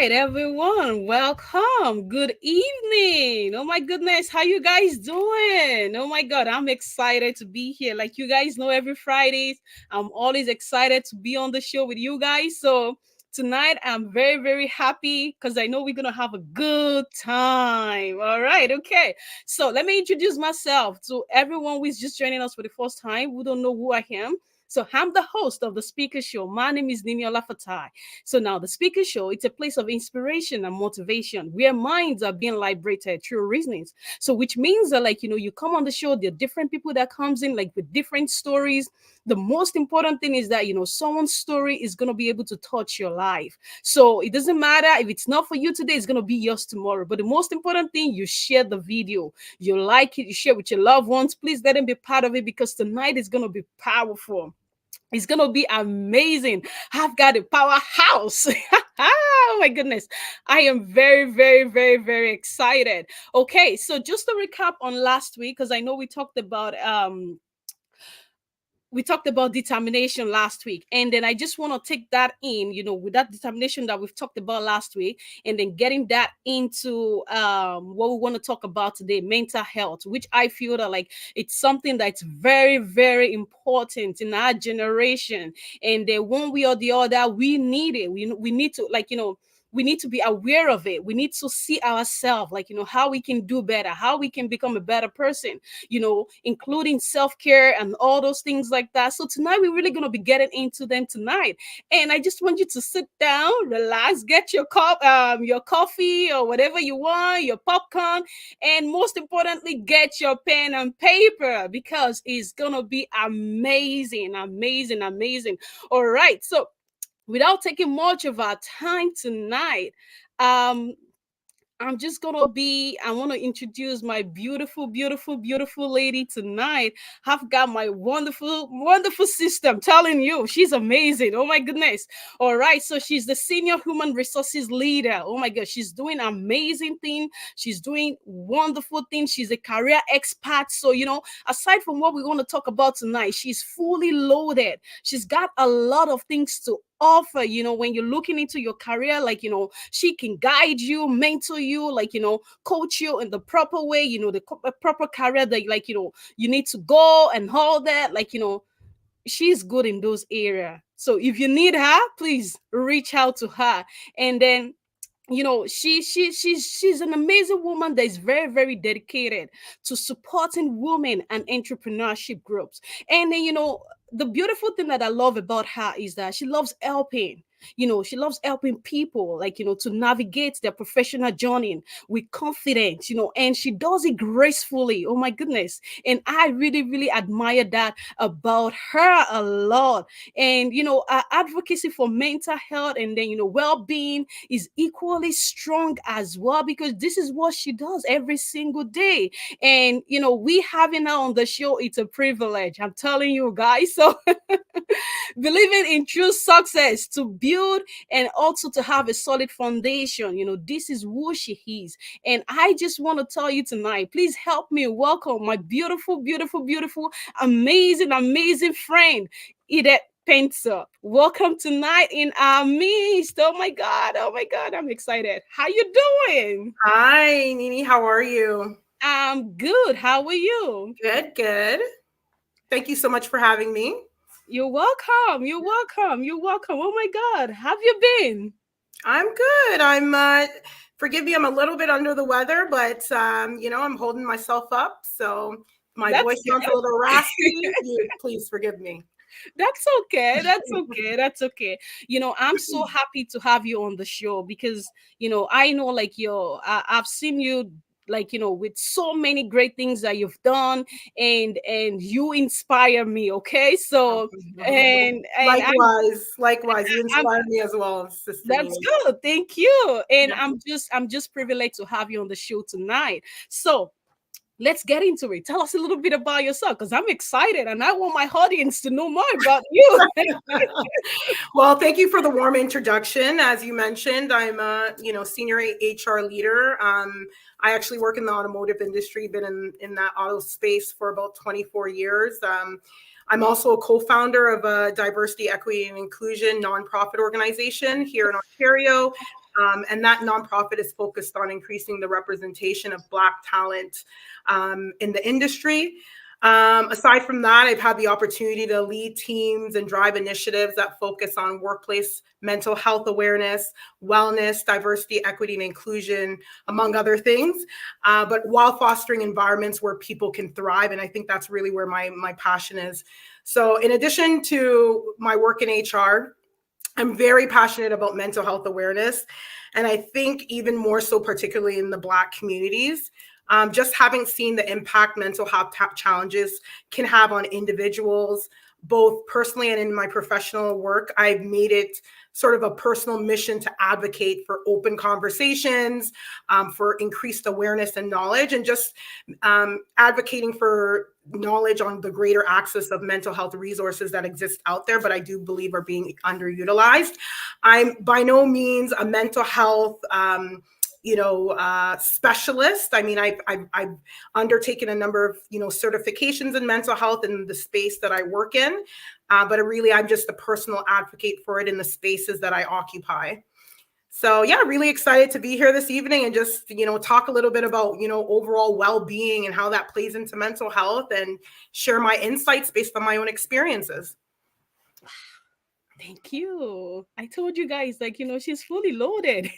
right, everyone. Welcome. Good evening. Oh my goodness, how you guys doing? Oh my god, I'm excited to be here. Like you guys know, every Fridays, I'm always excited to be on the show with you guys. So tonight I'm very happy because I know we're gonna have a good time. All right, okay. So let me introduce myself to everyone who is just joining us for the first time who don't know who I am. So I'm the host of the Speaker Show. My name is Niniola Fatai. So now the Speaker Show, it's a place of inspiration and motivation where minds are being liberated through reasonings. So which means that you come on the show, there are different people that comes in like with different stories. The most important thing is that someone's story is going to be able to touch your life. So it doesn't matter if it's not for you today, it's going to be yours tomorrow. But the most important thing, you share the video, you like it, you share with your loved ones. Please let them be part of it because tonight is going to be powerful. It's gonna be amazing. I've got a powerhouse. Oh my goodness. I am very excited. Okay, so just to recap on last week, because I know we talked about determination last week, and then I just want to take that in, with that determination that we've talked about last week, and then getting that into what we want to talk about today, mental health, which I feel that it's something that's very important in our generation, and one way or the other we need it. We need to we need to be aware of it. We need to see ourselves, how we can do better, how we can become a better person, including self-care and all those things like that. So tonight we're really going to be getting into them tonight. And I just want you to sit down, relax, get your coffee or whatever you want, your popcorn, and most importantly, get your pen and paper because it's going to be amazing. All right. So without taking much of our time tonight, um, I want to introduce my beautiful lady tonight. I've got my wonderful sister. I'm telling you, she's amazing. Oh my goodness. All right. So she's the senior human resources leader. Oh my God. She's doing amazing thing. She's doing wonderful things. She's a career expert. So, aside from what we want to talk about tonight, she's fully loaded. She's got a lot of things to offer, when you're looking into your career, she can guide you, mentor you, coach you in the proper way, the proper career that you need to go and all that, she's good in those areas. So if you need her, please reach out to her. And then she's an amazing woman that is very dedicated to supporting women and entrepreneurship groups. And then the beautiful thing that I love about her is that she loves helping. She loves helping people, to navigate their professional journey with confidence, and she does it gracefully. Oh my goodness. And I really admire that about her a lot. And our advocacy for mental health and then well-being is equally strong as well, because this is what she does every single day. And we having her on the show, it's a privilege, I'm telling you guys. So believing in true success to build and also to have a solid foundation, this is who she is. And I just want to tell you tonight, please help me welcome my beautiful amazing friend, Edith Pencil. Welcome tonight in our midst. Oh my God, I'm excited. How you doing? Hi, Nini. How are you? I'm good. How are you? Good. Thank you so much for having me. You're welcome. Oh my God, have you been? I'm good. Forgive me, I'm a little bit under the weather, but I'm holding myself up. So my That's voice sounds a little raspy. Please forgive me. That's okay. That's okay. I'm so happy to have you on the show because I know I've seen you with so many great things that you've done, and you inspire me. Okay, so and Likewise, you I'm inspire me as well, Sister that's Nini. good. Thank you. And Yeah. I'm just privileged to have you on the show tonight. So let's get into it. Tell us a little bit about yourself because I'm excited and I want my audience to know more about you. Well, thank you for the warm introduction. As you mentioned, I'm a senior HR leader. I actually work in the automotive industry, been in that auto space for about 24 years. I'm also a co-founder of a diversity, equity, and inclusion nonprofit organization here in Ontario. And that nonprofit is focused on increasing the representation of Black talent in the industry. Aside from that, I've had the opportunity to lead teams and drive initiatives that focus on workplace mental health awareness, wellness, diversity, equity, and inclusion, among other things, but while fostering environments where people can thrive. And I think that's really where my passion is. So in addition to my work in HR, I'm very passionate about mental health awareness. And I think even more so, particularly in the Black communities, just having seen the impact mental health challenges can have on individuals, both personally and in my professional work, I've made it sort of a personal mission to advocate for open conversations, for increased awareness and knowledge, and just advocating for knowledge on the greater access of mental health resources that exist out there, but I do believe are being underutilized. I'm by no means a mental health specialist. I mean, I've undertaken a number of, certifications in mental health in the space that I work in. But really, I'm just a personal advocate for it in the spaces that I occupy. So yeah, really excited to be here this evening and just, talk a little bit about, overall well-being and how that plays into mental health and share my insights based on my own experiences. Thank you. I told you guys, she's fully loaded.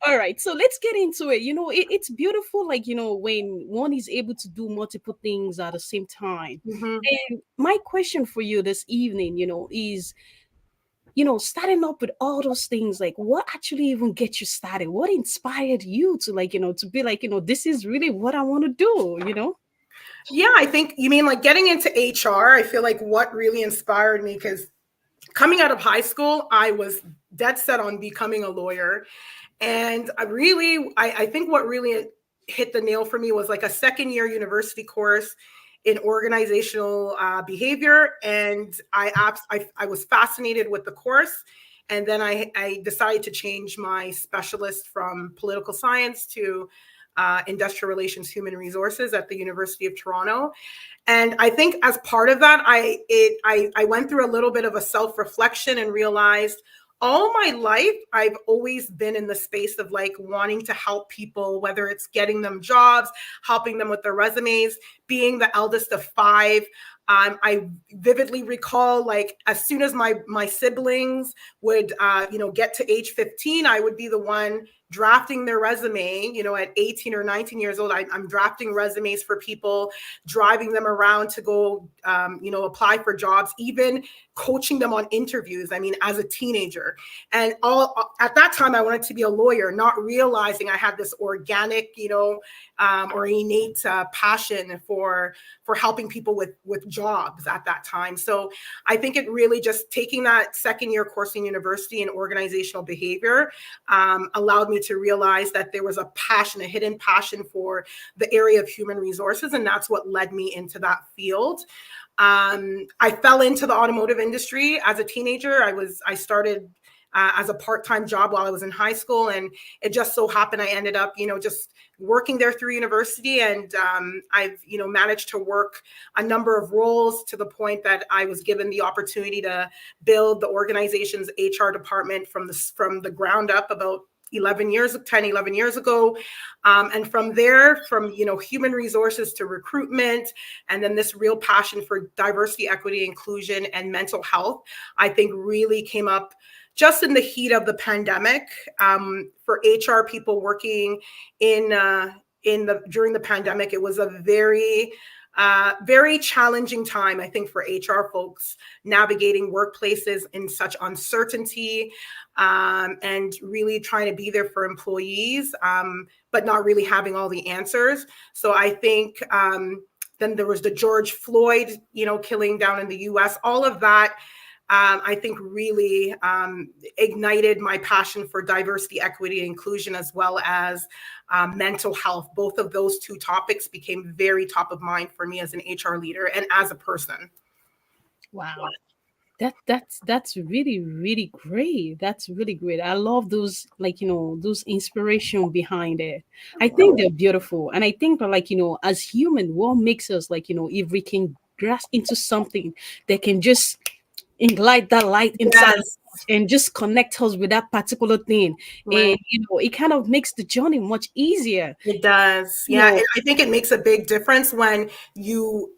All right, so let's get into it. It's beautiful, when one is able to do multiple things at the same time. Mm-hmm. And my question for you this evening, is, starting up with all those things, like what actually even get you started? What inspired you to to be this is really what I want to do? Yeah, I think you mean like getting into HR. I feel like what really inspired me, because coming out of high school, I was dead set on becoming a lawyer. And I think what really hit the nail for me was like a second year university course in organizational behavior. And I was fascinated with the course. And then I decided to change my specialist from political science to industrial relations, human resources at the University of Toronto. And I think as part of that, I went through a little bit of a self-reflection and realized all my life, I've always been in the space of like wanting to help people, whether it's getting them jobs, helping them with their resumes, being the eldest of five. I vividly recall, like, as soon as my siblings would, get to age 15, I would be the one drafting their resume. At 18 or 19 years old, I'm drafting resumes for people, driving them around to go, apply for jobs, even coaching them on interviews. I mean, as a teenager. And at that time, I wanted to be a lawyer, not realizing I had this organic, or innate passion for helping people with jobs at that time. So I think it really just taking that second year course in university in organizational behavior allowed me to realize that there was a hidden passion for the area of human resources. And that's what led me into that field. I fell into the automotive industry as a teenager. I started as a part-time job while I was in high school. And it just so happened I ended up, just working there through university. And I've, managed to work a number of roles to the point that I was given the opportunity to build the organization's HR department from the ground up about 11 years ago. And from there, from, human resources to recruitment, and then this real passion for diversity, equity, inclusion, and mental health, I think really came up just in the heat of the pandemic. For HR people working during the pandemic, it was a very challenging time, I think, for HR folks navigating workplaces in such uncertainty, and really trying to be there for employees, but not really having all the answers. So I think then there was the George Floyd, killing down in the US. All of that, I think, really ignited my passion for diversity, equity, and inclusion, as well as mental health. Both of those two topics became very top of mind for me as an HR leader and as a person. Wow. That's really, really great. That's really great. I love those, those inspiration behind it. I think they're beautiful. And I think that, as human, what makes us, if we can grasp into something that can just ignite that light inside of Yes. us and just connect us with that particular thing. Right. And it kind of makes the journey much easier. It does. You Yeah, know, I think it makes a big difference when you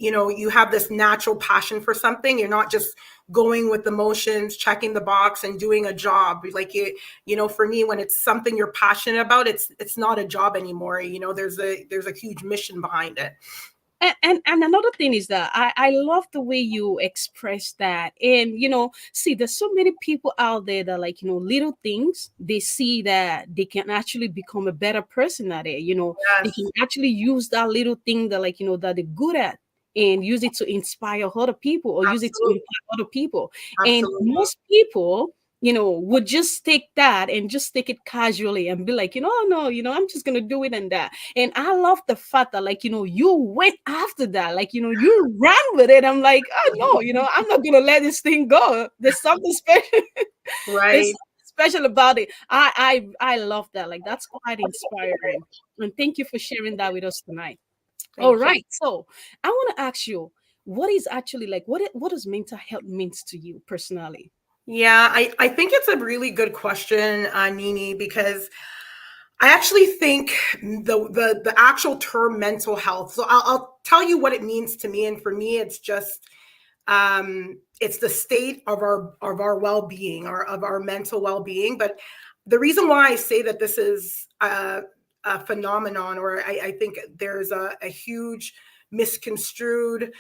have this natural passion for something. You're not just going with the motions, checking the box and doing a job. Like for me, when it's something you're passionate about, it's not a job anymore. There's a huge mission behind it. and another thing is that I love the way you express that. And see, there's so many people out there that, like, little things they see that they can actually become a better person at it. They can Yes, actually use that little thing that, like, that they're good at, and use it to inspire other people, or use it to absolutely, impact other people. And absolutely. most people would just take that and just take it casually and be like, oh no, I'm just gonna do it and that. And I love the fact that, like, you went after that, like, you ran with it. I'm like, oh no, I'm not gonna let this thing go. There's something special. There's Right. something special about it. I love that. Like, that's quite inspiring. And thank you for sharing that with us tonight. All Thank you. right. So I want to ask you, what is actually, like, what does mental health means to you personally? Yeah, I think it's a really good question, Nini, because I actually think the actual term mental health. So I'll tell you what it means to me, and for me, it's just it's the state of our well-being, or of our mental well-being. But the reason why I say that this is a phenomenon, or I think there's a huge misconstrued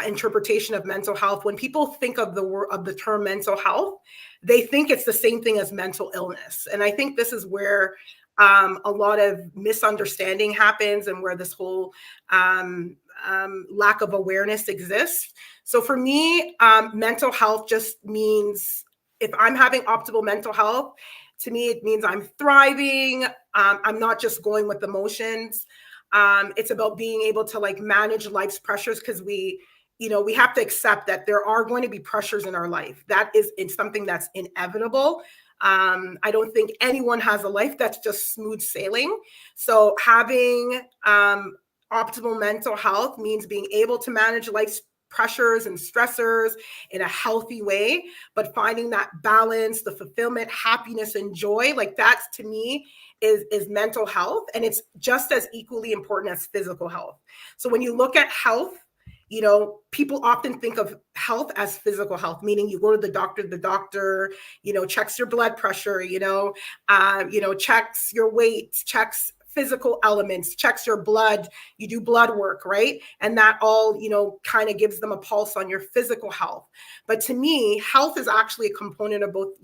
interpretation of mental health. When people think of the term mental health, they think it's the same thing as mental illness, and I think this is where a lot of misunderstanding happens, and where this whole lack of awareness exists. So for me, mental health just means, if I'm having optimal mental health, to me, it means I'm thriving. I'm not just going with emotions. It's about being able to, like, manage life's pressures, because we have to accept that there are going to be pressures in our life. That is, it's something that's inevitable. I don't think anyone has a life that's just smooth sailing. So having optimal mental health means being able to manage life's pressures and stressors in a healthy way, but finding that balance, the fulfillment, happiness, and joy, like, that's, to me, is mental health. And it's just as equally important as physical health. So when you look at health, people often think of health as physical health, meaning you go to the doctor, checks your blood pressure, checks your weight, checks physical elements, checks your blood, you do blood work, right? And that all, kind of gives them a pulse on your physical health. But to me, health is actually a component of both,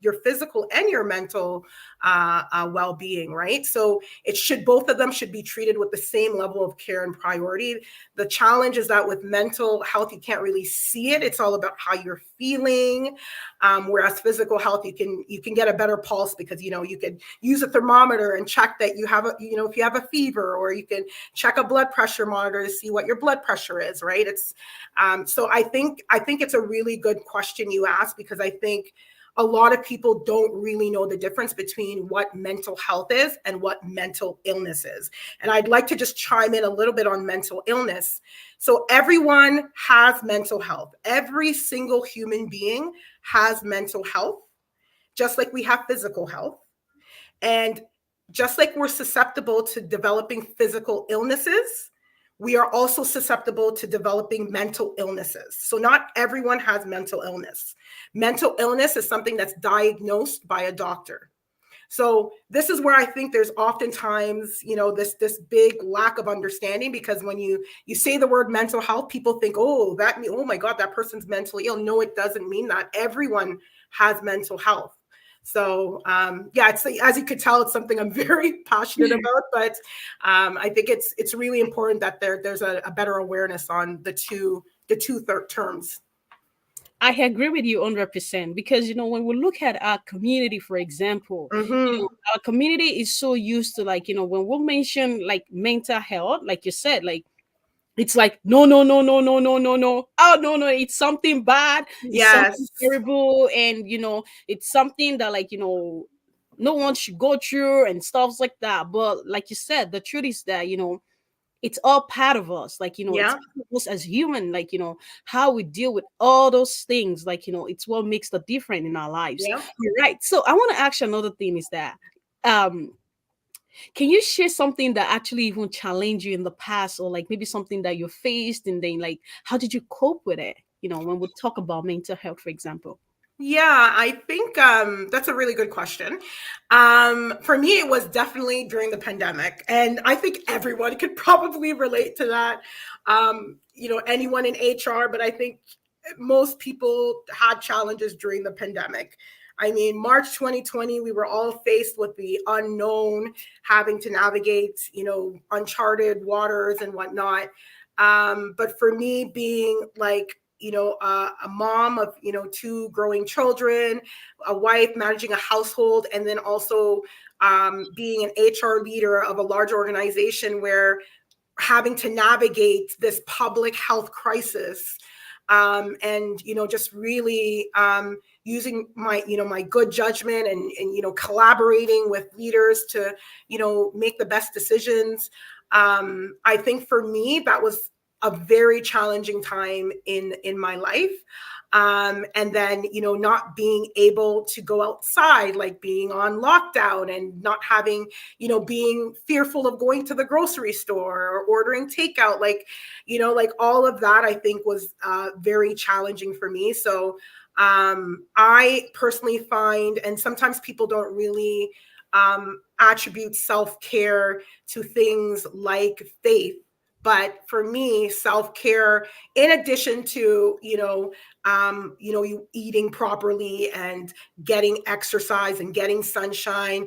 your physical and your mental well-being, right? So both of them should be treated with the same level of care and priority. The challenge is that with mental health, you can't really see it. It's all about how you're feeling. Whereas physical health, you can get a better pulse, because you could use a thermometer and check that you have if you have a fever, or you can check a blood pressure monitor to see what your blood pressure is, right? It's so I think it's a really good question you asked, because I think a lot of people don't really know the difference between what mental health is and what mental illness is. And I'd like to just chime in a little bit on mental illness. So everyone has mental health. Every single human being has mental health, just like we have physical health. And just like we're susceptible to developing physical illnesses, we are also susceptible to developing mental illnesses. So not everyone has mental illness. Mental illness is something that's diagnosed by a doctor. So this is where I think there's oftentimes, this big lack of understanding, because when you say the word mental health, people think, oh, oh my God, that person's mentally ill. No, it doesn't mean that. Everyone has mental health. So yeah, it's, as you could tell, it's something I'm very passionate about. But I think it's really important that there's a better awareness on the two terms. I agree with you 100%, because when we look at our community, for example, Mm-hmm. our community is so used to, like, when we mention, like, mental health, like you said, like, it's like, no, no, no, no, no, no, no, no. Oh no, no, it's something bad, it's something Yes. terrible, and it's something that, like, no one should go through and stuff like that. But like you said, the truth is that it's all part of us, like, it's Yeah. part of us as human, like, how we deal with all those things, like, it's what makes the difference in our lives. Yeah. You're right. So I want to ask you another thing is that, um can you share something that actually even challenged you in the past, or like maybe something that you faced, and then like how did you cope with it, when we talk about mental health, for example? Yeah, I think that's a really good question. For me, it was definitely during the pandemic, and I think everyone could probably relate to that. Anyone in HR, but I think most people had challenges during the pandemic. I mean, March 2020, we were all faced with the unknown, having to navigate, uncharted waters and whatnot. But for me, being like, a mom of, two growing children, a wife, managing a household, and then also being an HR leader of a large organization where having to navigate this public health crisis, and just really using my good judgment, and collaborating with leaders to make the best decisions. I think for me that was a very challenging time in my life. And then not being able to go outside, like being on lockdown, and not having, being fearful of going to the grocery store or ordering takeout, like all of that, I think was very challenging for me. So I personally find, and sometimes people don't really attribute self-care to things like faith, but for me, self-care, in addition to you eating properly and getting exercise and getting sunshine,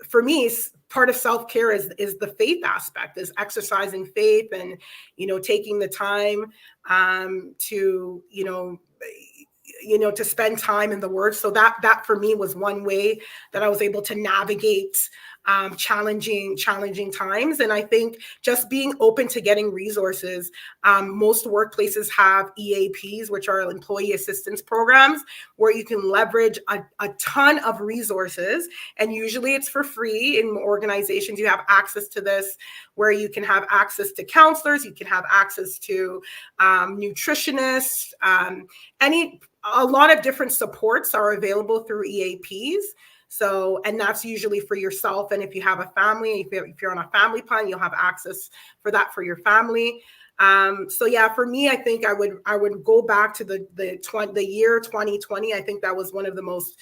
for me, part of self-care is the faith aspect, is exercising faith, and taking the time to to spend time in the word. So that for me was one way that I was able to navigate challenging times. And I think just being open to getting resources. Most workplaces have EAPs, which are employee assistance programs, where you can leverage a ton of resources, and usually it's for free. In organizations, you have access to this, where you can have access to counselors, you can have access to nutritionists, any a lot of different supports are available through EAPs. So, and that's usually for yourself. And if you have a family, if you're on a family plan, you'll have access for that for your family. So yeah, for me, I think I would go back to the year 2020. I think that was one of the most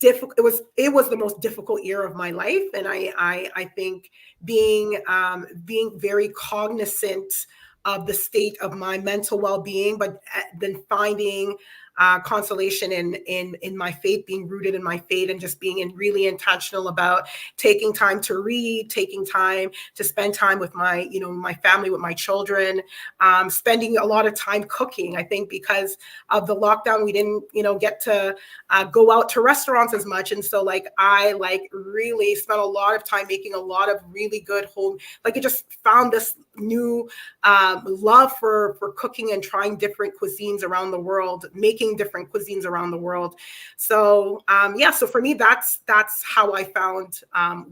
difficult. It was the most difficult year of my life, and I think being very cognizant of the state of my mental well-being, but then finding consolation in my faith, being rooted in my faith, and just being really intentional about taking time to read, taking time to spend time with my family, with my children, spending a lot of time cooking. I think because of the lockdown, we didn't get to go out to restaurants as much, and so I really spent a lot of time making a lot of really good home. Like I just found this new love for cooking and trying different cuisines around the world, making different cuisines around the world. So yeah, so for me, that's how I found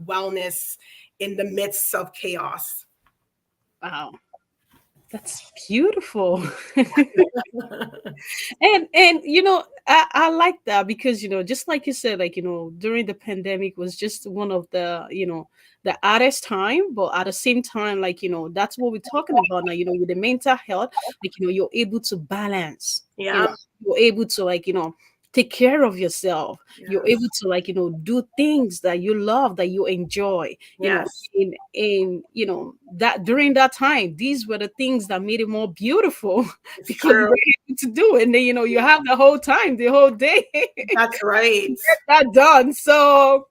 wellness in the midst of chaos. Wow, that's beautiful. And I like that, because just like you said, like during the pandemic was just one of the hardest time, but at the same time, like that's what we're talking about now, with the mental health, like you're able to balance, Yeah. you're able to, like take care of yourself, you're Yes. able to, like do things that you love, that you enjoy, Yes. in that during that time, these were the things that made it more beautiful It's because you true. were able to do it. And then you have the whole time, the whole day That's to right. get that done. So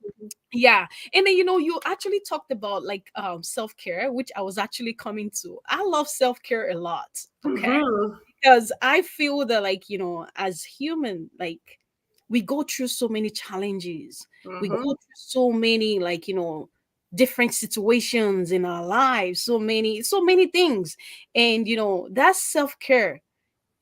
yeah. And then you actually talked about like self-care, which I was actually coming to. I love self-care a lot. Okay, Mm-hmm. because I feel that, like as human, like we go through so many challenges, we go Mm-hmm. through so many, like different situations in our lives, so many things. And that self-care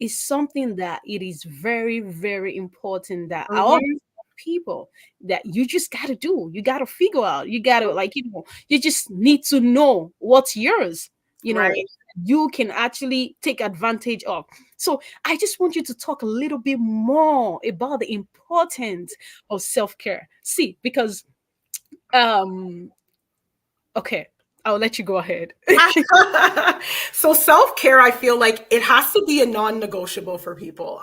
is something that it is very, very important, that I always Mm-hmm. people that you just got to do. You got to figure out. You got to, like, you just need to know what's yours, you know, Right. you can actually take advantage of. So I just want you to talk a little bit more about the importance of self-care. See, because um okay, I'll let you go ahead. So self-care, I feel like it has to be a non-negotiable for people.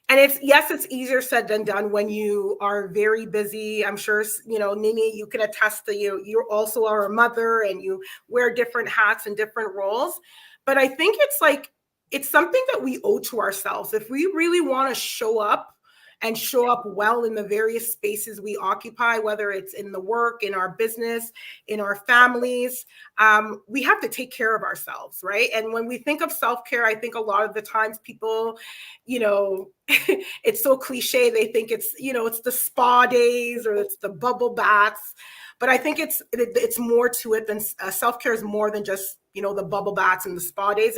And it's, yes, it's easier said than done when you are very busy. I'm sure, Nini, you can attest that you also are a mother and you wear different hats and different roles. But I think it's like, it's something that we owe to ourselves. If we really want to show up and show up well in the various spaces we occupy, whether it's in the work, in our business, in our families, we have to take care of ourselves, right? And when we think of self-care, I think a lot of the times people, it's so cliche. They think it's the spa days or it's the bubble baths, but I think it's more to it than self-care is more than just the bubble baths and the spa days.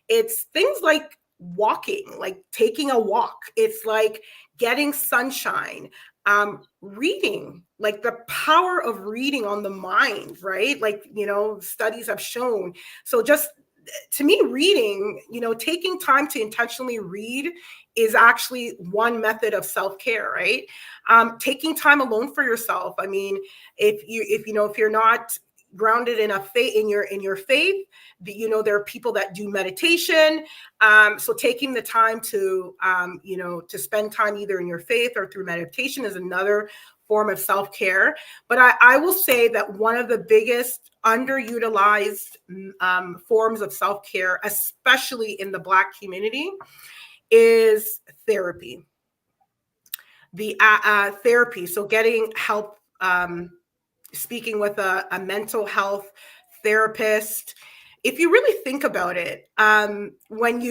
It's things like walking, like taking a walk. It's like getting sunshine, reading, like the power of reading on the mind, right? Like, studies have shown. So just to me, reading, taking time to intentionally read is actually one method of self-care, right? Taking time alone for yourself. I mean, if you're not grounded in a faith in your faith, there are people that do meditation. So taking the time to to spend time either in your faith or through meditation is another form of self-care. But I will say that one of the biggest underutilized forms of self-care, especially in the Black community, is therapy. The therapy. So getting help, speaking with a mental health therapist. If you really think about it, when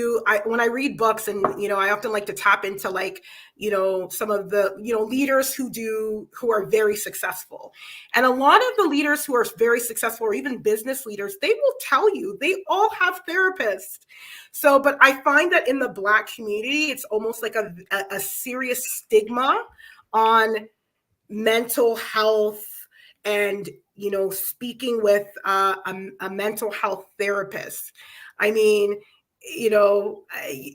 I read books, and I often like to tap into, like, some of the leaders who are very successful, and a lot of the leaders who are very successful, or even business leaders, they will tell you they all have therapists. So, but I find that in the Black community, it's almost like a serious stigma on mental health, and speaking with a mental health therapist. I mean,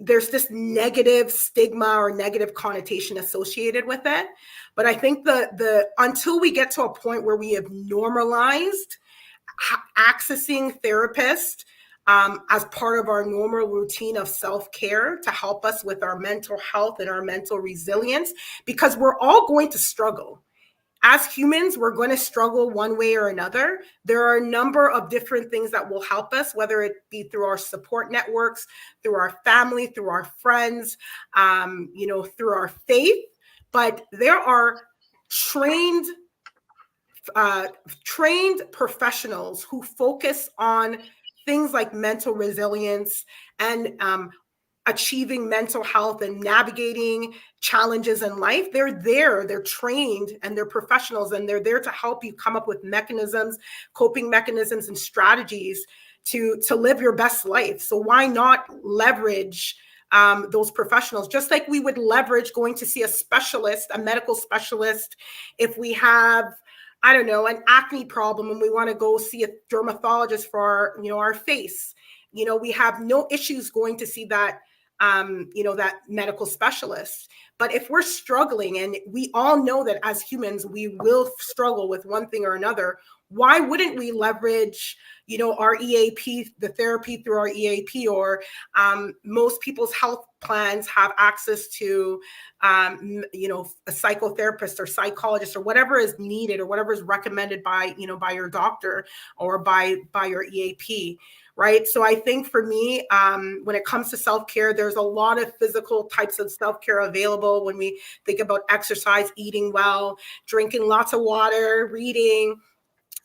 there's this negative stigma or negative connotation associated with it. But I think the until we get to a point where we have normalized accessing therapists as part of our normal routine of self-care to help us with our mental health and our mental resilience, because we're all going to struggle. As humans, we're going to struggle one way or another. There are a number of different things that will help us, whether it be through our support networks, through our family, through our friends, through our faith. But there are trained trained professionals who focus on things like mental resilience and achieving mental health and navigating challenges in life. They're trained, and they're professionals, and they're there to help you come up with mechanisms, coping mechanisms and strategies to live your best life. So why not leverage those professionals, just like we would leverage going to see a specialist, a medical specialist, if we have, I don't know, an acne problem and we want to go see a dermatologist for our face. We have no issues going to see that that medical specialist. But if we're struggling, and we all know that as humans, we will struggle with one thing or another, why wouldn't we leverage, our EAP, the therapy through our EAP, or most people's health plans have access to, a psychotherapist or psychologist or whatever is needed or whatever is recommended by your doctor or by your EAP. Right. So I think for me, when it comes to self-care, there's a lot of physical types of self-care available when we think about exercise, eating well, drinking lots of water, reading,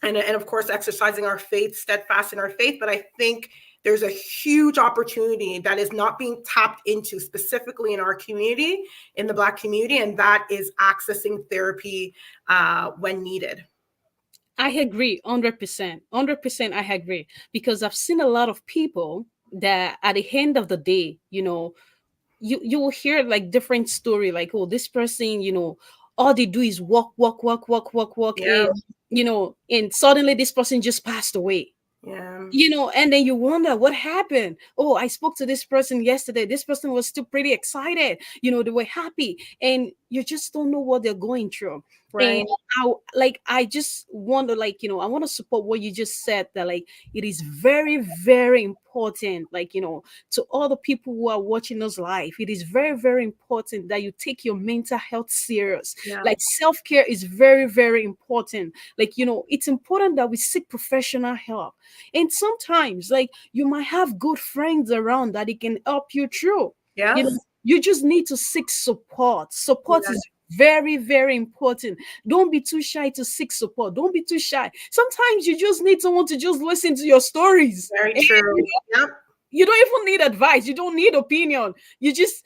and of course, exercising our faith, steadfast in our faith. But I think there's a huge opportunity that is not being tapped into specifically in our community, in the Black community, and that is accessing therapy when needed. I agree 100%. 100% I agree, because I've seen a lot of people that at the end of the day, you will hear like different story, like, oh, this person, all they do is walk, walk, walk, walk, walk, walk, Yeah. and suddenly this person just passed away. Yeah. And then you wonder what happened. Oh, I spoke to this person yesterday. This person was still pretty excited. They were happy, and you just don't know what they're going through. And Right. I just want to, I want to support what you just said, that like it is very, very important, to all the people who are watching us live. It is very, very important that you take your mental health serious. Yeah. Like self-care is very, very important. It's important that we seek professional help. And sometimes, like, you might have good friends around that it can help you through. Yes. You just need to seek support. Support Yeah. is very, very important. Don't be too shy to seek support. Don't be too shy. Sometimes you just need someone to just listen to your stories. Very And true. Yep. you don't even need advice. You don't need opinion. You just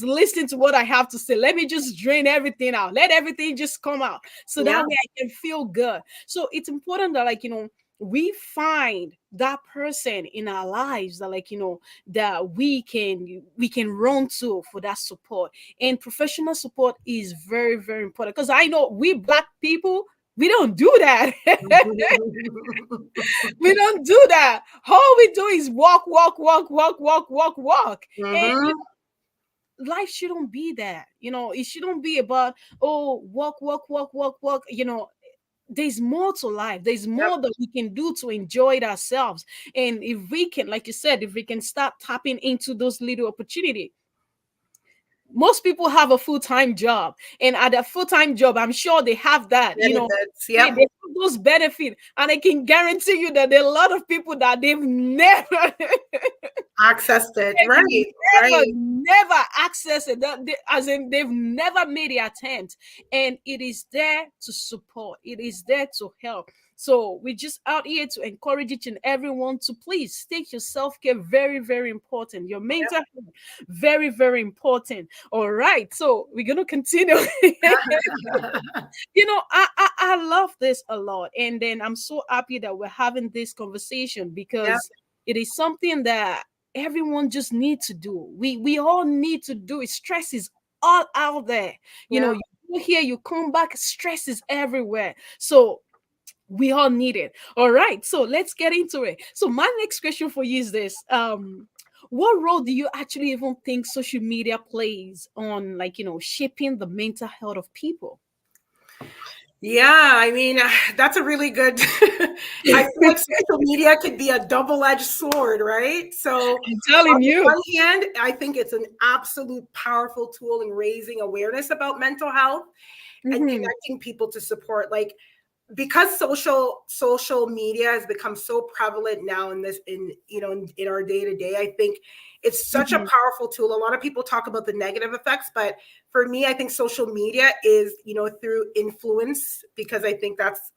listen to what I have to say. Let me just drain everything out. Let everything just come out, so Yeah. that way I can feel good. So it's important that, we find that person in our lives that, that we can run to for that support. And professional support is very, very important, because I know we Black people, we don't do that. We don't do that. All we do is walk, walk, walk, walk, walk, walk, walk. And Hmm. life shouldn't be that. It shouldn't be about, oh, walk, walk, walk, walk, walk. There's more to life. There's Yep. more that we can do to enjoy it ourselves. And if we can, like you said, if we can start tapping into those little opportunities. Most people have a full-time job, and at a full-time job, I'm sure they have that. Benefits. They Yep. have those benefits, and I can guarantee you that there are a lot of people that they've never Accessed it. Right. never, Right. never access it. As in, they've never made the attempt, and it is there to support. It is there to help. So we're just out here to encourage each and everyone to please take your self care very, very important. Your mental health, very, very important. All right. So we're gonna continue. I love this a lot, and then I'm so happy that we're having this conversation, Yep. because it is something that everyone just needs to do. We all need to do it. Stress is all out there. Yep. You go here, you come back, stress is everywhere. So we all need it. All right, so let's get into it. So my next question for you is this: what role do you actually even think social media plays on, shaping the mental health of people? Yeah, I mean, that's a really good. I feel like social media could be a double-edged sword, right? So, I'm on telling the you. one hand, I think it's an absolute powerful tool in raising awareness about mental health and Hmm. connecting people to support. Like, because social media has become so prevalent now in this in our day to day, I think it's such a Hmm. powerful tool. A lot of people talk about the negative effects, but for me, I think social media is, through influence, because I think that's,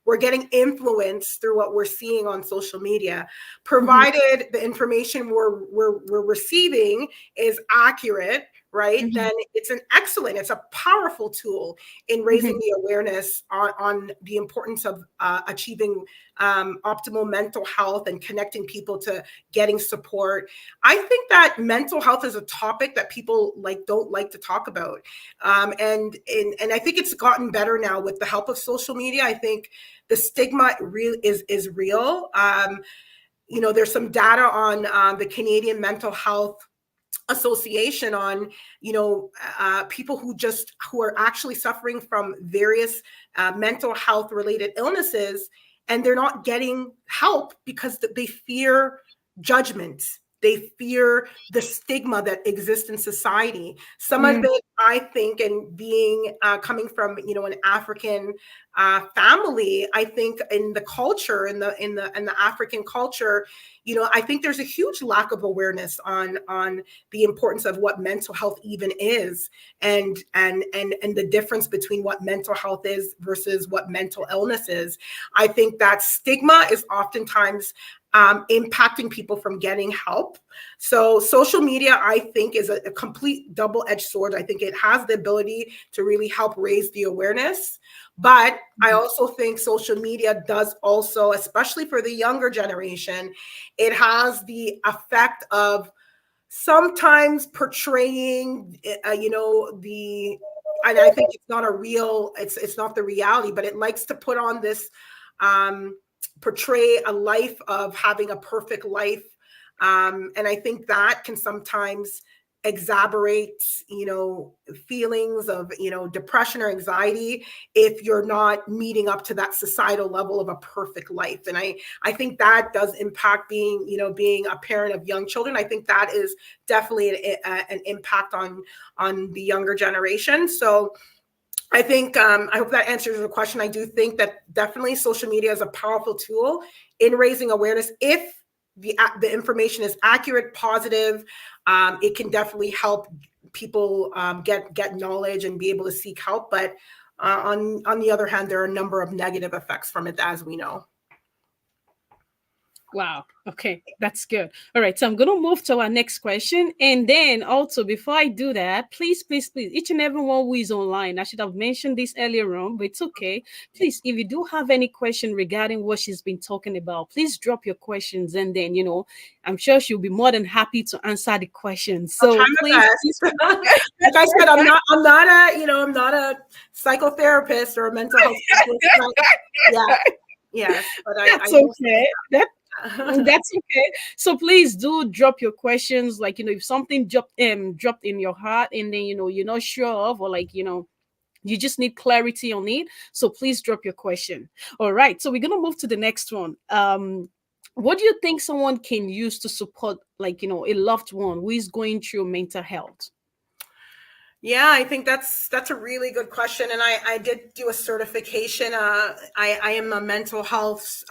we're getting influence through what we're seeing on social media, Hmm. provided the information we're receiving is accurate, right? Hmm. Then it's a powerful tool in raising Hmm. the awareness on the importance of achieving optimal mental health and connecting people to getting support. I think that mental health is a topic that people don't like to talk about, and I think it's gotten better now with the help of social media. I think the stigma is real. There's some data on the Canadian Mental Health Association on people who are actually suffering from various mental health related illnesses, and they're not getting help because they fear judgment. They fear the stigma that exists in society. Some of Hmm. it, I think, and being coming from an African family, I think in the culture, in the African culture, I think there's a huge lack of awareness on the importance of what mental health even is, and the difference between what mental health is versus what mental illness is. I think that stigma is oftentimes impacting people from getting help. So social media, I think, is a complete double-edged sword. I think it has the ability to really help raise the awareness. But I also think social media does also, especially for the younger generation, it has the effect of sometimes portraying, the and I think it's not a real, it's not the reality, but it likes to put on this, um, portray a life of having a perfect life. And I think that can sometimes exacerbate, feelings of, depression or anxiety if you're not meeting up to that societal level of a perfect life. And I think that does impact being a parent of young children. I think that is definitely an impact on the younger generation. So I think, I hope that answers the question. I do think that definitely social media is a powerful tool in raising awareness. If the information is accurate, positive, it can definitely help people get knowledge and be able to seek help. But on the other hand, there are a number of negative effects from it, as we know. Wow. Okay, that's good. All right, so I'm going to move to our next question. And then also, before I do that, please, please, please, each and everyone who is online, I should have mentioned this earlier on, but it's okay. Please, if you do have any question regarding what she's been talking about, please drop your questions. And then, I'm sure she'll be more than happy to answer the questions. I'll try So my please, please. best. Like I said, I'm not a psychotherapist or a mental health specialist. Yeah, yes, but I That's will okay. say. That's okay. So please do drop your questions. Like, if something dropped in your heart and then you're not sure of, or like, you just need clarity on it. So please drop your question. All right. So we're gonna move to the next one. What do you think someone can use to support, like, a loved one who is going through mental health? Yeah, I think that's a really good question, and I did do a certification. I am a mental health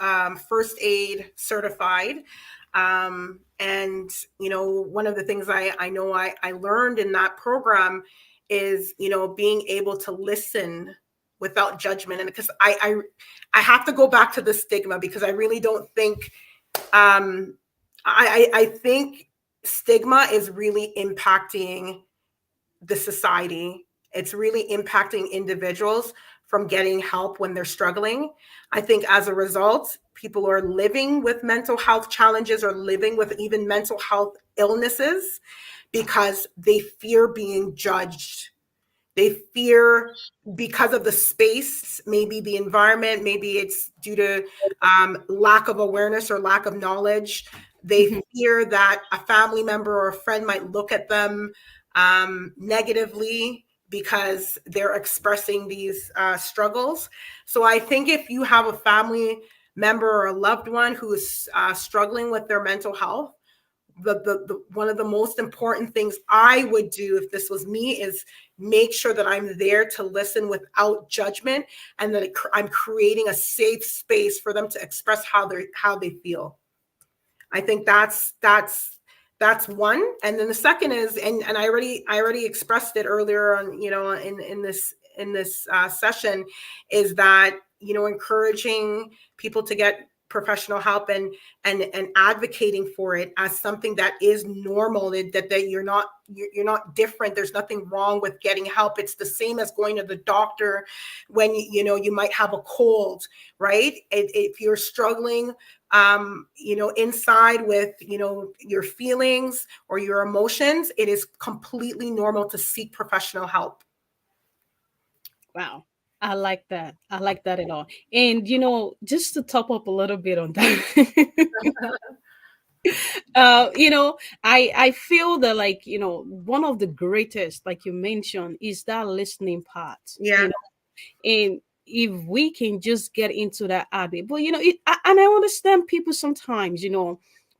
first aid certified, and one of the things I know I learned in that program is being able to listen without judgment, and because I have to go back to the stigma, because I really don't think, I think stigma is really impacting the society. It's really impacting individuals from getting help when they're struggling. I think as a result, people are living with mental health challenges or living with even mental health illnesses because they fear being judged. They fear, because of the space, maybe the environment, maybe it's due to lack of awareness or lack of knowledge. They Mhm. fear that a family member or a friend might look at them negatively because they're expressing these struggles. So I think if you have a family member or a loved one who is struggling with their mental health, the one of the most important things I would do if this was me is make sure that I'm there to listen without judgment, and that I'm creating a safe space for them to express how they feel. I think that's one. And then the second is, and I already expressed it earlier on, in this session, is that encouraging people to get professional help, and advocating for it as something that is normal, that you're not different. There's nothing wrong with getting help. It's the same as going to the doctor when you might have a cold, right? If you're struggling inside with, your feelings or your emotions, it is completely normal to seek professional help. Wow. I like that. I like that at all. And just to top up a little bit on that, I feel that, like, one of the greatest, like you mentioned, is that listening part. Yeah, And if we can just get into that habit, but and I understand people sometimes,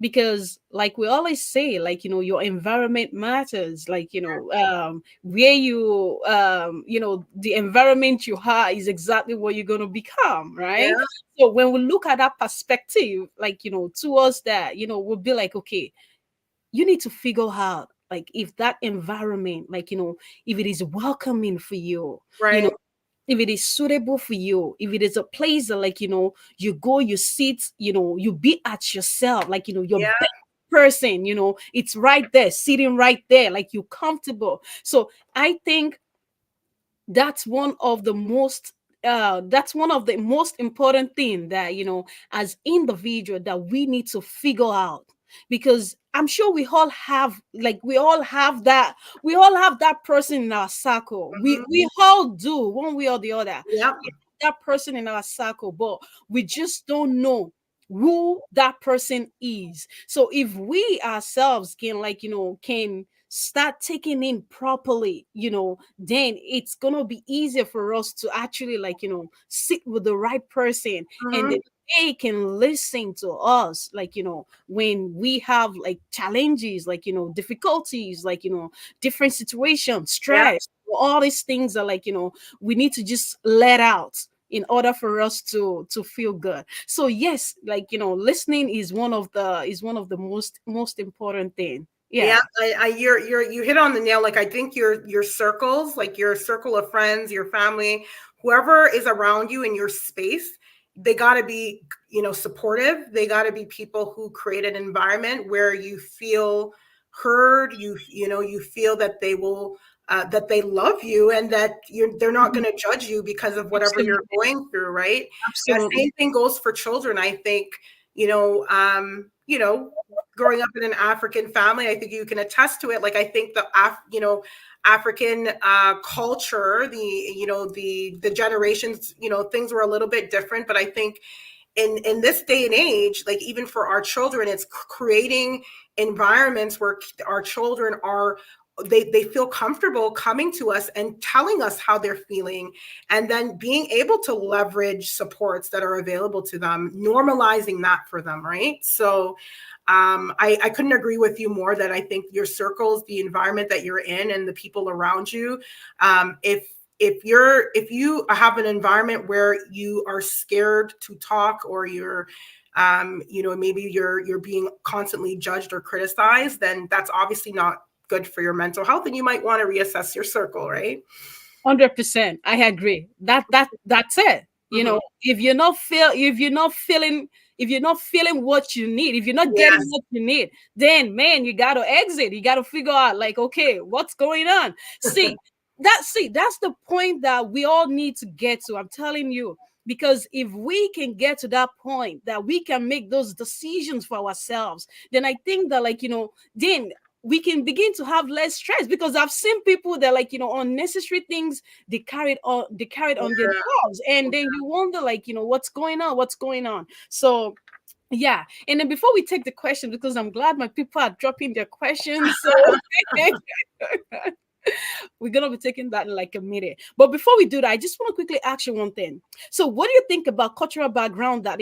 because like we always say, like, your environment matters, like, where the environment you are is exactly what you're going to become, right? yeah, So when we look at that perspective, like, towards that, we'll be like, okay, you need to figure out, like, if that environment, like, if it is welcoming for you, you know right. if it is suitable for you, if it is a place that, like, you go, you sit, you be at yourself, like, your Yeah, best person, it's right there, sitting right there, like, you're comfortable. So I think that's one of the most important thing that, as individual, that we need to figure out, because I'm sure we all have that person in our circle. We Mhm. we all do, one way or the other. Yep. That person in our circle, but we just don't know who that person is. So if we ourselves can, can start taking in properly, then it's gonna be easier for us to actually, sit with the right person, and then Mhm. they can listen to us, when we have like challenges, difficulties, different situations, Yep. stress, all these things are we need to just let out in order for us to feel good. So yes, listening is one of the most important thing. Yeah, Yeah. you hit on the nail. Like I think your circles, like your circle of friends, your family, whoever is around you in your space, they got to be, supportive. They got to be people who create an environment where you feel heard. You feel that they will that they love you and that they're not Mhm. going to judge you because of whatever you're Absolutely. going through, right? Absolutely. Same thing goes for children. I think growing up in an African family, I think you can attest to it. Like I think African culture, the generations, things were a little bit different. But I think in this day and age, like even for our children, it's creating environments where our children are they feel comfortable coming to us and telling us how they're feeling, and then being able to leverage supports that are available to them, normalizing that for them, right? So I couldn't agree with you more that I think your circles, the environment that you're in, and the people around you, if you have an environment where you are scared to talk, or maybe you're being constantly judged or criticized, then that's obviously not good for your mental health, and you might want to reassess your circle, right? 100%. I agree. That's it. Mm-hmm. If you're not feeling what you need, if you're not getting Yes. what you need, then man, you got to exit. You got to figure out, like, okay, what's going on? That's the point that we all need to get to. I'm telling you, because if we can get to that point that we can make those decisions for ourselves, then I think that, then we can begin to have less stress, because I've seen people that, unnecessary things they carried on themselves, and then you wonder, what's going on. So yeah. And then before we take the question, because I'm glad my people are dropping their questions, so we're gonna be taking that in like a minute. But before we do that, I just want to quickly ask you one thing. So what do you think about cultural background that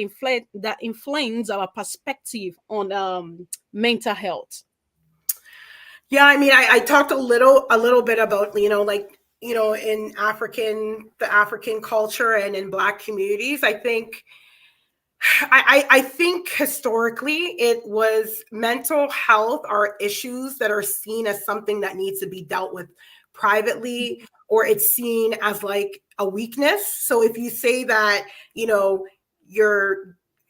influence our perspective on mental health? Yeah, I mean, I talked a little bit about, in the African culture and in Black communities. I think historically it was mental health are issues that are seen as something that needs to be dealt with privately, or it's seen as like a weakness. So if you say that, you're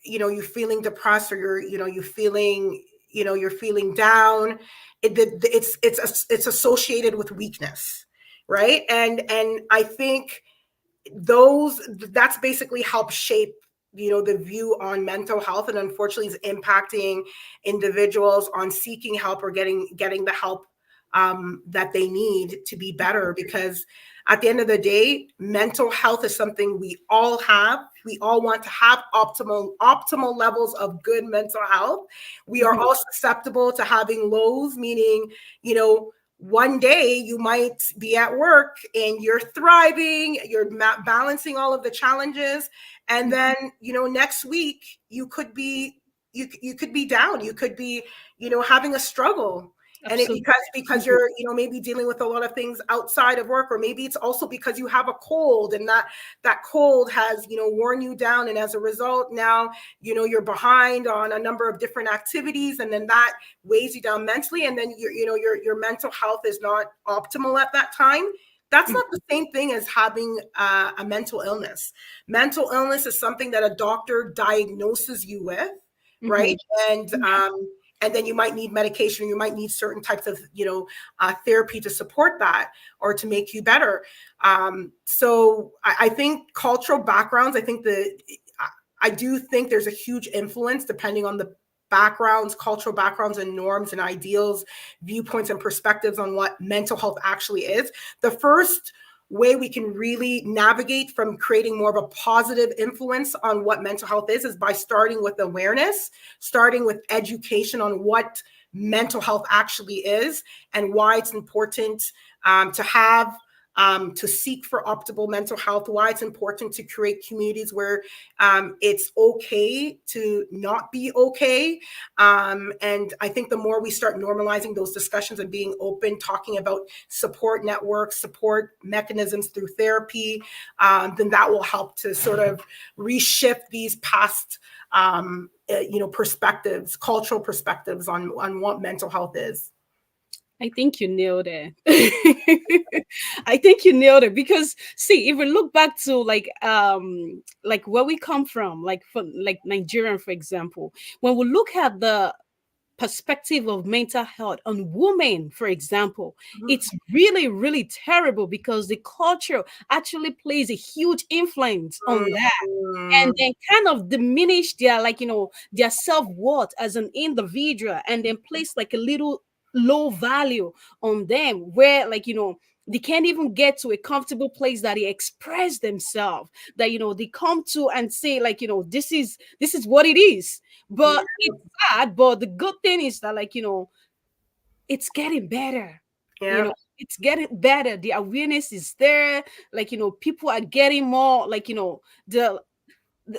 you're feeling depressed, or you're feeling down, it's associated with weakness, right? And I think those that's basically helped shape, the view on mental health, and unfortunately is impacting individuals on seeking help or getting the help that they need to be better. Because at the end of the day, mental health is something we all have. We all want to have optimal levels of good mental health. We are Mhm. all susceptible to having lows, meaning, one day you might be at work and you're thriving, you're balancing all of the challenges, and then, next week you could be down, you could be, having a struggle. And it Absolutely. because you're, maybe dealing with a lot of things outside of work, or maybe it's also because you have a cold, and that cold has, worn you down, and as a result now, you're behind on a number of different activities, and then that weighs you down mentally, and then your mental health is not optimal at that time. That's Mhm. not the same thing as having a mental illness. Mental illness is something that a doctor diagnoses you with, right? Mhm. and and then you might need medication, you might need certain types of, therapy to support that, or to make you better. So I think cultural backgrounds, I do think there's a huge influence depending on backgrounds, cultural backgrounds and norms and ideals, viewpoints and perspectives on what mental health actually is. The first way we can really navigate from creating more of a positive influence on what mental health is by starting with awareness, starting with education on what mental health actually is and why it's important to have to seek for optimal mental health, why it's important to create communities where it's okay to not be okay. And I think the more we start normalizing those discussions and being open, talking about support networks, support mechanisms through therapy, then that will help to sort of reshift these past perspectives, cultural perspectives on what mental health is. I think you nailed it. I think you nailed it because see, if we look back to like where we come from, like from like Nigerian, for example, when we look at the perspective of mental health on women, for example, it's really, really terrible because the culture actually plays a huge influence on that and Mm, then kind of diminish their their self-worth as an individual and then place like a little low value on them where they can't even get to a comfortable place that they express themselves, that they come to and say this is what it is. yeah, But it's sad, but the good thing is that it's getting better. yeah, It's getting better. The awareness is there. People are getting more the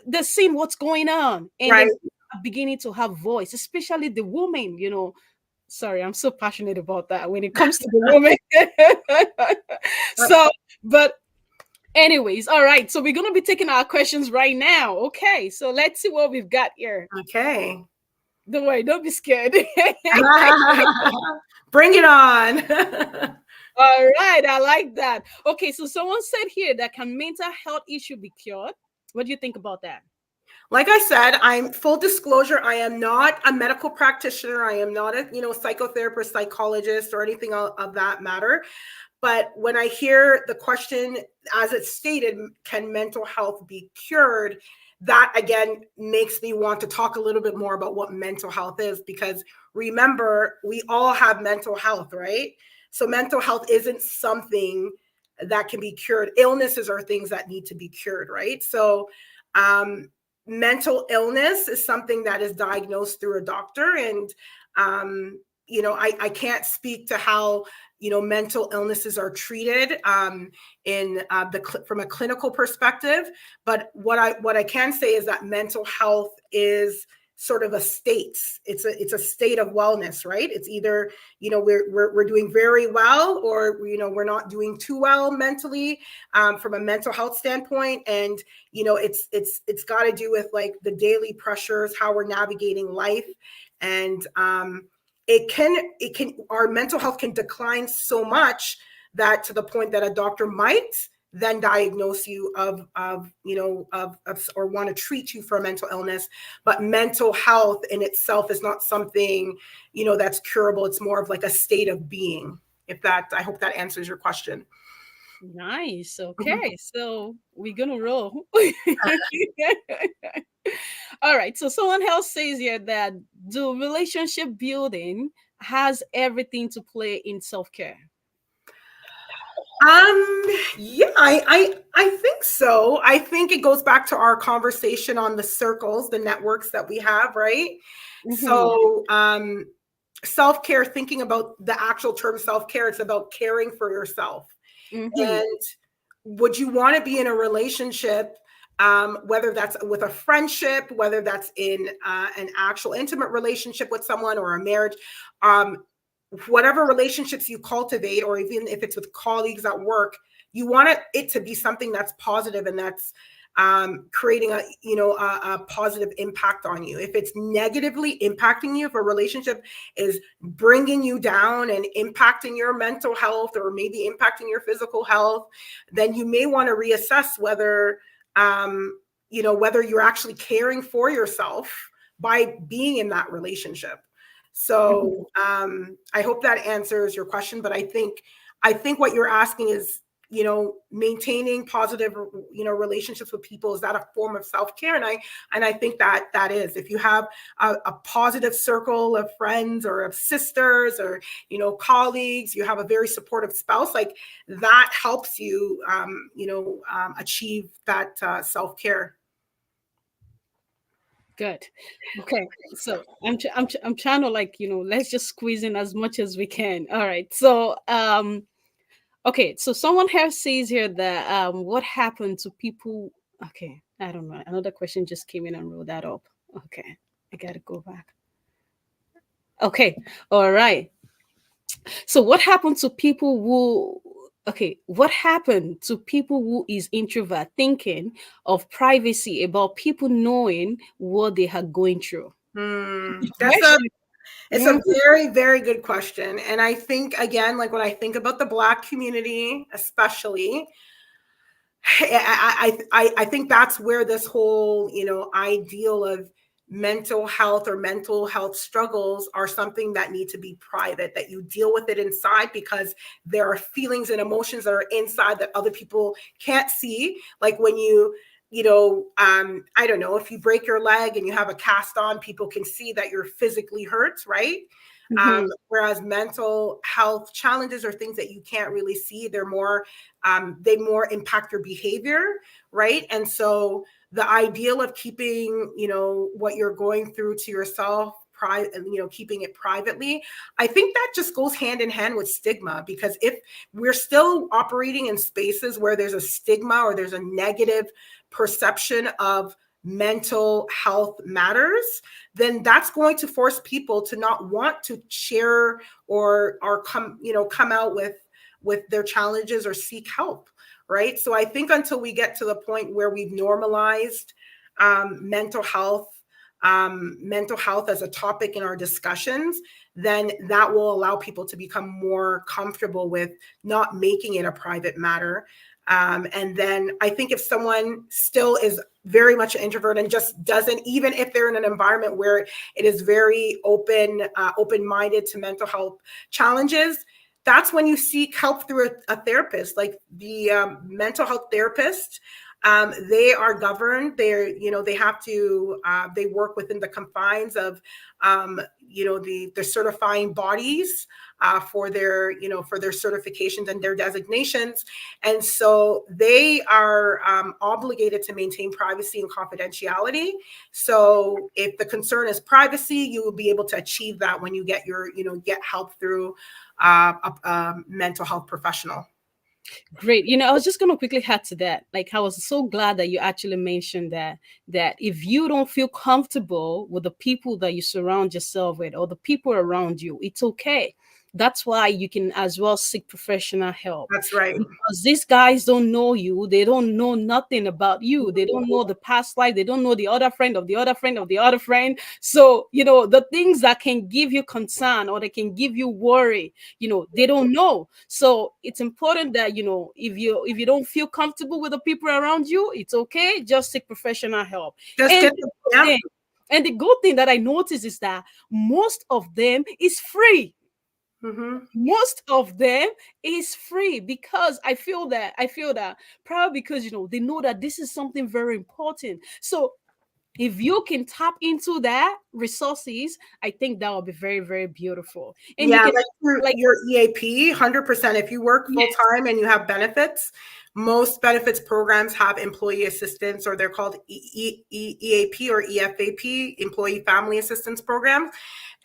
they're seeing what's going on, and then right. people are beginning to have voice, especially the women. Sorry, I'm so passionate about that when it comes to the women. So, but anyways, all right. So we're gonna be taking our questions right now. Okay, so let's see what we've got here. Okay. Don't worry, don't be scared. Bring it on. All right, I like that. Okay, so someone said here that can mental health issue be cured? What do you think about that? Like I said, I'm full disclosure, I am not a medical practitioner. I am not a, psychotherapist, psychologist, or anything of that matter. But when I hear the question as it's stated, can mental health be cured? That again makes me want to talk a little bit more about what mental health is, because remember, we all have mental health, right? So mental health isn't something that can be cured. Illnesses are things that need to be cured, right? So um, mental illness is something that is diagnosed through a doctor. And I can't speak to how mental illnesses are treated in from a clinical perspective. But what I can say is that mental health is sort of a state. It's a state of wellness, right? It's either we're doing very well, or we're not doing too well mentally from a mental health standpoint. And it's got to do with like the daily pressures, how we're navigating life. And our mental health can decline so much that to the point that a doctor might then diagnose you of or want to treat you for a mental illness. But mental health in itself is not something that's curable. It's more of like a state of being. I hope that answers your question. Nice. Okay, so we're gonna roll. All right. So someone else says here that the relationship building has everything to play in self-care. Yeah, I think so. I think it goes back to our conversation on the circles, the networks that we have, right? Mm-hmm. So self-care, thinking about the actual term self-care, it's about caring for yourself. Mm-hmm. And would you want to be in a relationship, whether that's with a friendship, whether that's in an actual intimate relationship with someone, or a marriage, whatever relationships you cultivate, or even if it's with colleagues at work, you want it to be something that's positive and that's creating a positive impact on you. If it's negatively impacting you, if a relationship is bringing you down and impacting your mental health, or maybe impacting your physical health, then you may want to reassess whether whether you're actually caring for yourself by being in that relationship. So I hope that answers your question. But I think what you're asking is maintaining positive, relationships with people, is that a form of self-care? And I think that that is, if you have a positive circle of friends or of sisters or colleagues, you have a very supportive spouse, like that helps you achieve that self-care. Good. Okay. So I'm trying to, like, let's just squeeze in as much as we can. All right. So okay. So someone else says here that what happened to people? Okay. I don't know. Another question just came in and wrote that up. Okay. I gotta go back. Okay. All right. So what happened to people who? Okay, what happened to people who is introvert thinking of privacy about people knowing what they are going through? That's a Question. It's Yeah. a very, very good question. And I think, again, like when I think about the Black community, especially, I think that's where this whole, ideal of mental health or mental health struggles are something that need to be private, that you deal with it inside, because there are feelings and emotions that are inside that other people can't see. Like when I don't know, if you break your leg and you have a cast on, people can see that you're physically hurt, right? Mhm. Whereas mental health challenges are things that you can't really see. They more impact your behavior, right? And so the ideal of keeping, what you're going through to yourself, keeping it privately, I think that just goes hand in hand with stigma, because if we're still operating in spaces where there's a stigma or there's a negative perception of mental health matters, then that's going to force people to not want to share or come out with their challenges or seek help, right? So I think until we get to the point where we've normalized mental health, as a topic in our discussions, then that will allow people to become more comfortable with not making it a private matter. And then I think if someone still is very much an introvert and just doesn't, even if they're in an environment where it is very open-minded to mental health challenges, that's when you seek help through a therapist. Like the mental health therapist, they are governed. They have to, they work within the confines of, the certifying bodies for their certifications and their designations. And so they are obligated to maintain privacy and confidentiality. So if the concern is privacy, you will be able to achieve that when you get get help through a mental health professional. Great. I was just going to quickly add to that. Like, I was so glad that you actually mentioned that if you don't feel comfortable with the people that you surround yourself with or the people around you, it's okay. That's why you can as well seek professional help, That's right. because these guys don't know you. They don't know nothing about you. They don't know the past life. They don't know the other friend of the other friend of the other friend. So, the things that can give you concern or they can give you worry, they don't know. So it's important that, if you don't feel comfortable with the people around you, it's okay. Just seek professional help. Just And get the good yeah. thing, and the good thing that I notice is that most of them is free. Mm-hmm. Most of them is free, because I feel that probably because they know that this is something very important. So if you can tap into that resources, I think that will be very, very beautiful. And you Yeah, can, like like, your EAP, 100%. If you work full yes. time and you have benefits, most benefits programs have employee assistance, or they're called EAP or EFAP, employee family assistance program.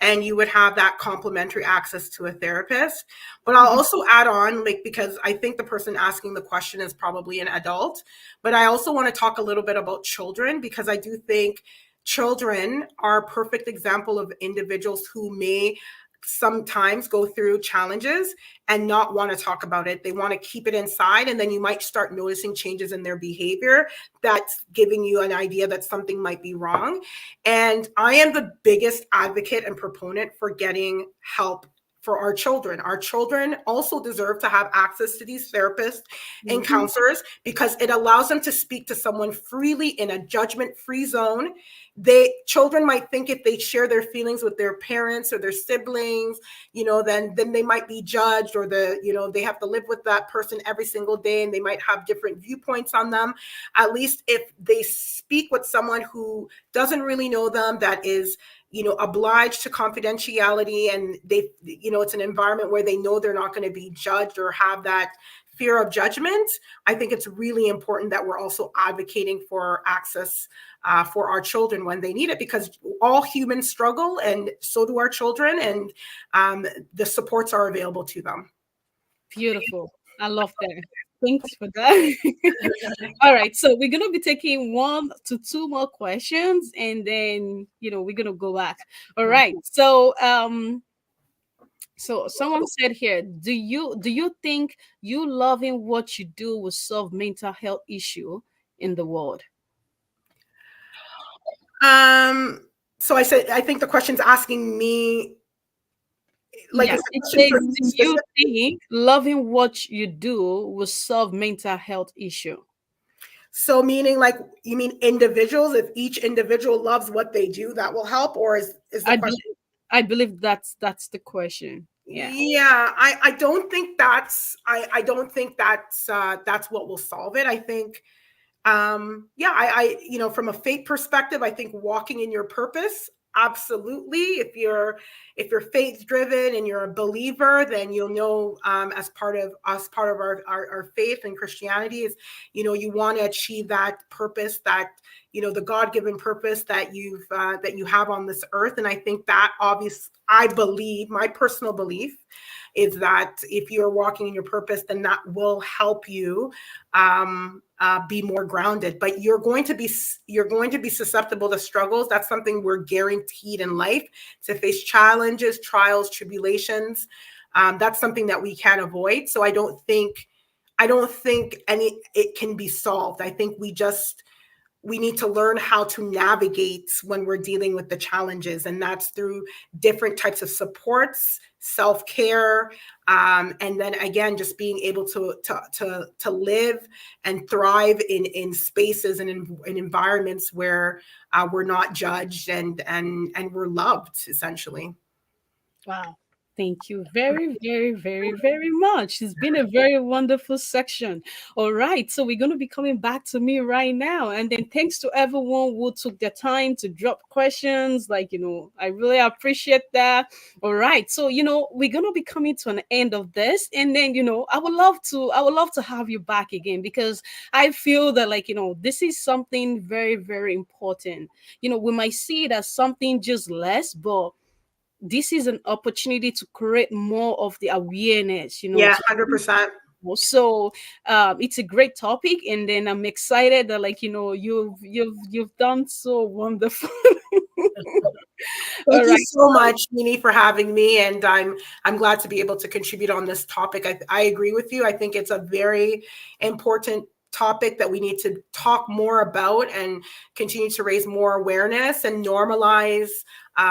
And you would have that complimentary access to a therapist. But I'll Mhm. also add on, like, because I think the person asking the question is probably an adult, but I also want to talk a little bit about children, because I do think children are a perfect example of individuals who may sometimes go through challenges and not want to talk about it. They want to keep it inside. And then you might start noticing changes in their behavior that's giving you an idea that something might be wrong. And I am the biggest advocate and proponent for getting help for our children. Our children also deserve to have access to these therapists and Mhm. counselors because it allows them to speak to someone freely in a judgment-free zone. Children might think if they share their feelings with their parents or their siblings, then they might be judged, or they have to live with that person every single day and they might have different viewpoints on them. At least if they speak with someone who doesn't really know them, that is obliged to confidentiality, and it's an environment where they know they're not going to be judged or have that fear of judgment. I think it's really important that we're also advocating for access for our children when they need it, because all humans struggle, and so do our children, and the supports are available to them. Beautiful. I love that. Thanks for that. All right, so we're gonna be taking 1 to 2 more questions, and then we're gonna go back. All right. So someone said here, do you think you loving what you do will solve mental health issue in the world? Um, so I think the question's asking me, like, Yeah, is the it question says, for do me you specific? think loving what you do will solve mental health issue? So meaning, like, you mean individuals, if each individual loves what they do, that will help, or is the I question? believe I believe that's the question. Yeah. Yeah, I don't think I don't think that's what will solve it. I think yeah, from a faith perspective, I think walking in your purpose, absolutely. If you're faith driven and you're a believer, then you'll know, as part of our faith and Christianity is, you want to achieve that purpose, that the God-given purpose that you have on this earth. And I think that, I believe, my personal belief is that if you're walking in your purpose, then that will help you be more grounded. But you're going to be susceptible to struggles. That's something we're guaranteed in life, to face challenges, trials, tribulations. That's something that we can't avoid. So I don't think any it can be solved. I think we need to learn how to navigate when we're dealing with the challenges, and that's through different types of supports, self-care, and then again, just being able to live and thrive in spaces and in environments where we're not judged, and we're loved, essentially. Wow. Thank you very, very, very, very much. It's been a very wonderful section. All right. So we're going to be coming back to me right now. And then thanks to everyone who took their time to drop questions. I really appreciate that. All right. So, we're going to be coming to an end of this. And then, I would love to have you back again, because I feel that, this is something very, very important. We might see it as something just less, but this is an opportunity to create more of the awareness, Yeah, to 100%. so it's a great topic, and then I'm excited that, you've done so wonderful. Thank All you right. so much, Nini, for having me, and I'm glad to be able to contribute on this topic. I agree with you. I think it's a very important topic that we need to talk more about and continue to raise more awareness and normalize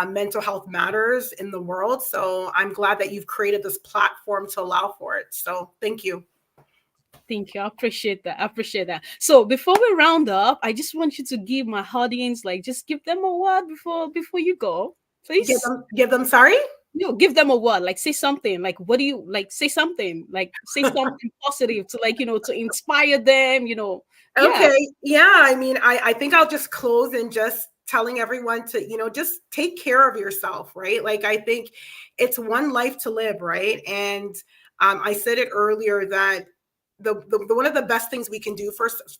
mental health matters in the world. So I'm glad that you've created this platform to allow for it. So thank you. Thank you. I appreciate that. I appreciate that. So before we round up, I just want you to give my audience, just give them a word before you go, please. Give them, sorry. Give them a word, say something, what do you say something positive to, to inspire them, yeah. Okay. Yeah. I mean, I think I'll just close and just telling everyone to, just take care of yourself, right? Like, I think it's one life to live, right? And I said it earlier that the one of the best things we can do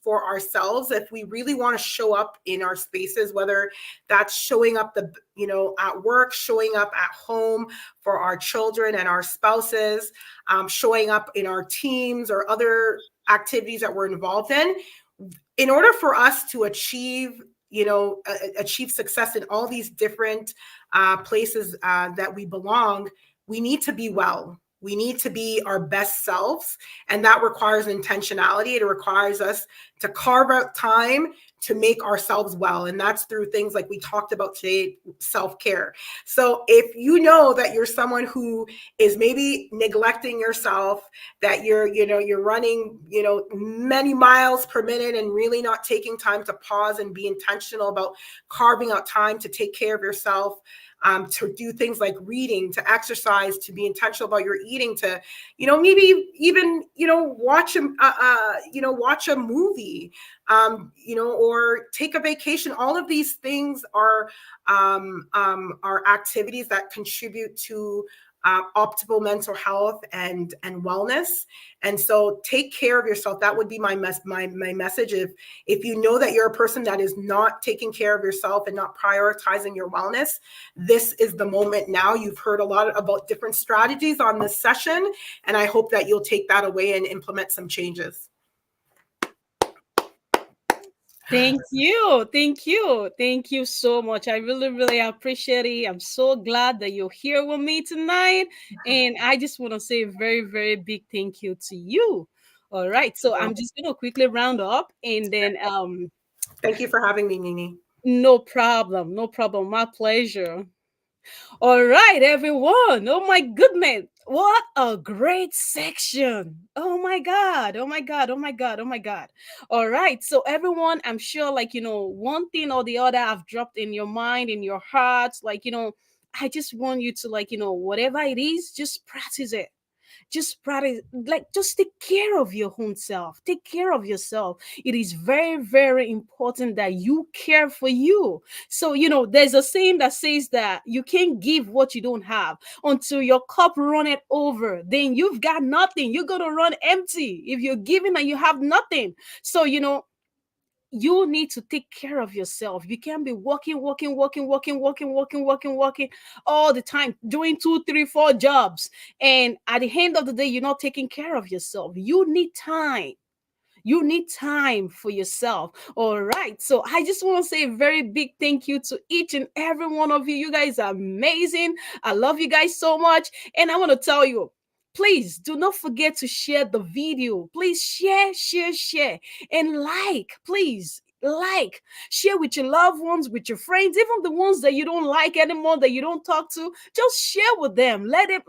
for ourselves, if we really want to show up in our spaces, whether that's showing up at work, showing up at home for our children and our spouses, showing up in our teams or other activities that we're involved in order for us to achieve success in all these different places that we belong, we need to be well. We need to be our best selves. And that requires intentionality. It requires us to carve out time to make ourselves well. And that's through things like we talked about today, self-care. So if you know that you're someone who is maybe neglecting yourself, that you're running, many miles per minute and really not taking time to pause and be intentional about carving out time to take care of yourself, to do things like reading, to exercise, to be intentional about your eating, to, maybe even, watch a movie, or take a vacation. All of these things are activities that contribute to optimal mental health and wellness. And so take care of yourself. That would be my message. If you know that you're a person that is not taking care of yourself and not prioritizing your wellness, this is the moment now. You've heard a lot about different strategies on this session, and I hope that you'll take that away and implement some changes. Thank you. Thank you. Thank you so much. I really, really appreciate it. I'm so glad that you're here with me tonight. And I just want to say a very, very big thank you to you. All right. So I'm just going to quickly round up and then thank you for having me, Nini. No problem. No problem. My pleasure. All right, everyone. Oh my goodness. What a great section. Oh my God. Oh my God. Oh my God. Oh my God. All right. So, everyone, I'm sure, one thing or the other I've dropped in your mind, in your hearts. I just want you to, whatever it is, just practice it. Just practice, just take care of your own self. Take care of yourself. It is very, very important that you care for you. So, there's a saying that says that you can't give what you don't have until your cup runneth over. Then you've got nothing. You're going to run empty if you're giving and you have nothing. So, you need to take care of yourself. You can't be working all the time, doing 2, 3, 4 jobs. And at the end of the day, you're not taking care of yourself. You need time. You need time for yourself. All right. So I just want to say a very big thank you to each and every one of you. You guys are amazing. I love you guys so much. And I want to tell you, please do not forget to share the video. Please share, and please share with your loved ones, with your friends, even the ones that you don't like anymore, that you don't talk to. Just share with them. Let it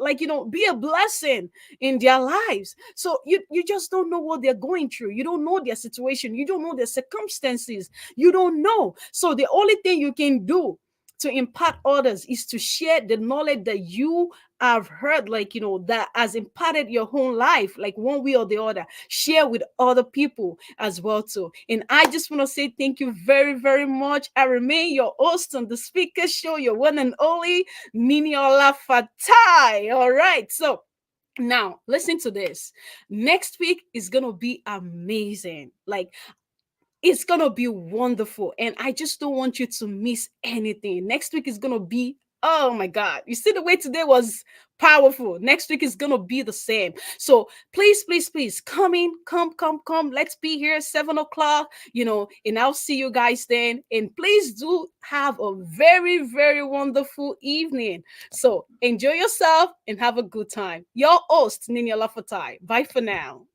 be a blessing in their lives. So you just don't know what they're going through. You don't know their situation. You don't know their circumstances. You don't know. So the only thing you can do to impart others is to share the knowledge that you have heard, that has imparted your whole life, like one way or the other. Share with other people as well too. And I just want to say thank you very, very much. I remain your host on the Speaker Show, your one and only Niniola Fatai. All right, so now listen to this. Next week is gonna be amazing. It's gonna be wonderful, and I just don't want you to miss anything. Next week is gonna be, oh my God, you see the way today was powerful. Next week is gonna be the same. So please come in, come. Let's be here 7 o'clock, and I'll see you guys then. And please do have a very, very wonderful evening. So enjoy yourself and have a good time. Your host, Nini Lafatai. Bye for now.